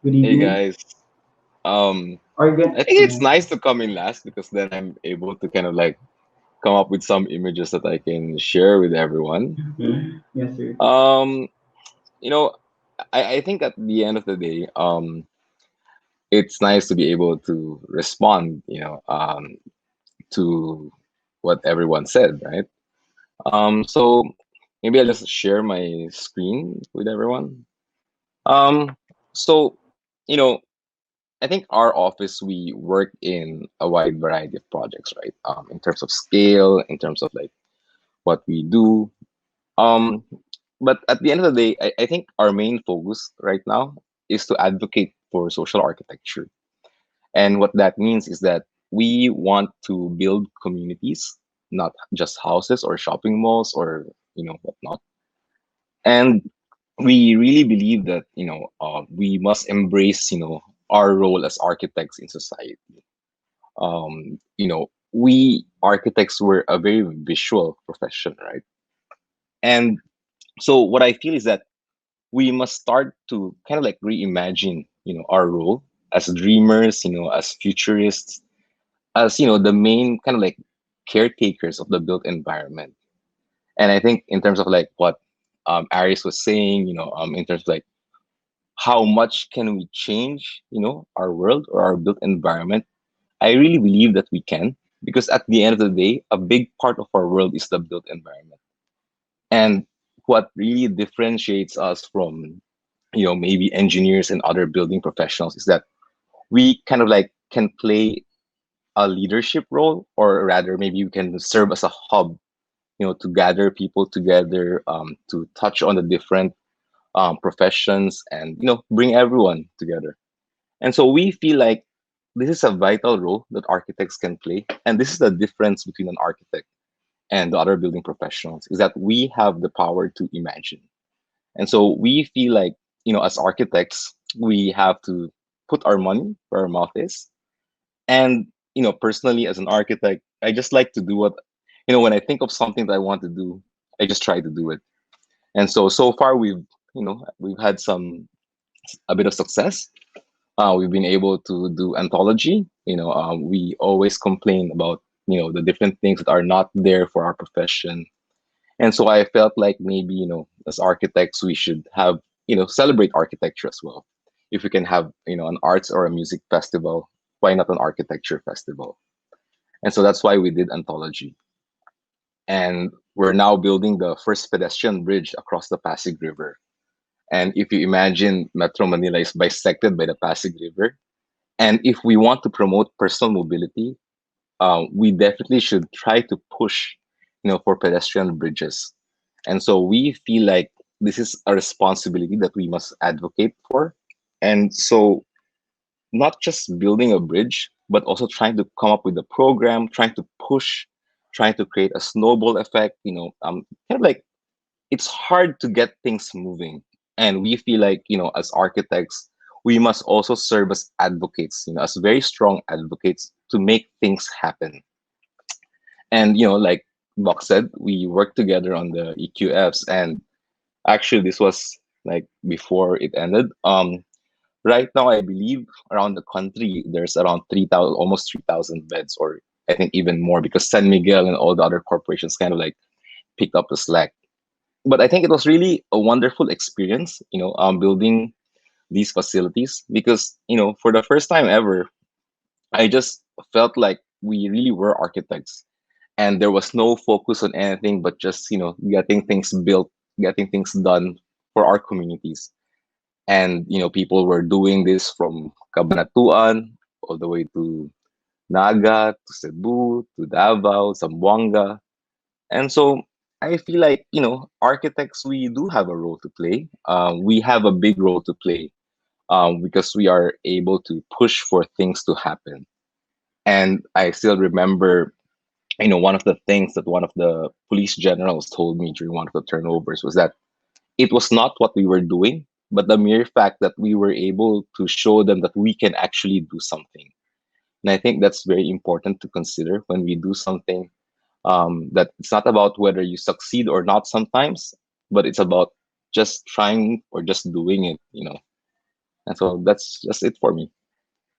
Good Hey evening. guys. Um, Or good. I think it's nice to come in last because then I'm able to kind of like come up with some images that I can share with everyone. Yes, sir. Um, you know, I think at the end of the day, it's nice to be able to respond, to what everyone said, right? So maybe I'll just share my screen with everyone. Um, so, you know, I think our office, we work in a wide variety of projects, right? In terms of scale, in terms of like what we do. Um, but at the end of the day, I think our main focus right now is to advocate for social architecture. And what that means is that we want to build communities, not just houses or shopping malls or, whatnot. And we really believe that, we must embrace, our role as architects in society. We architects were a very visual profession, right? And so what I feel is that we must start to kind of like reimagine, our role as dreamers, as futurists, as, the main kind of like caretakers of the built environment. And I think in terms of like what Aries was saying, in terms of like how much can we change, our world or our built environment, I really believe that we can, because at the end of the day, a big part of our world is the built environment. And what really differentiates us from, maybe engineers and other building professionals is that we kind of like can play a leadership role, or rather, maybe we can serve as a hub, to gather people together, to touch on the different professions and, bring everyone together. And so we feel like this is a vital role that architects can play. And this is the difference between an architect and the other building professionals, is that we have the power to imagine. And so we feel like, as architects, we have to put our money where our mouth is. And, personally, as an architect, I just like to do what, when I think of something that I want to do, I just try to do it. And so far we've had a bit of success. We've been able to do anthology. We always complain about, the different things that are not there for our profession. And so I felt like maybe, as architects, we should have, celebrate architecture as well. If we can have, an arts or a music festival, why not an architecture festival? And so that's why we did anthology. And we're now building the first pedestrian bridge across the Pasig River. And if you imagine Metro Manila is bisected by the Pasig River, and if we want to promote personal mobility, we definitely should try to push, for pedestrian bridges. And so we feel like this is a responsibility that we must advocate for. And so not just building a bridge, but also trying to come up with a program, trying to push, trying to create a snowball effect, kind of like it's hard to get things moving. And we feel like, as architects, we must also serve as advocates, as very strong advocates to make things happen. And, like Buck said, we worked together on the EQFs. And actually, this was like before it ended. Right now, I believe around the country, there's around 3,000, almost 3,000 beds, or I think even more, because San Miguel and all the other corporations kind of like picked up the slack. But I think it was really a wonderful experience, building these facilities, because, for the first time ever, I just felt like we really were architects, and there was no focus on anything but just, getting things built, getting things done for our communities. And, people were doing this from Cabanatuan all the way to Naga, to Cebu, to Davao, Zamboanga. And so I feel like, architects, we do have a role to play. We have a big role to play, because we are able to push for things to happen. And I still remember, one of the things that one of the police generals told me during one of the turnovers was that it was not what we were doing, but the mere fact that we were able to show them that we can actually do something. And I think that's very important to consider when we do something, that it's not about whether you succeed or not sometimes, but it's about just trying or just doing it. And so that's just it for me.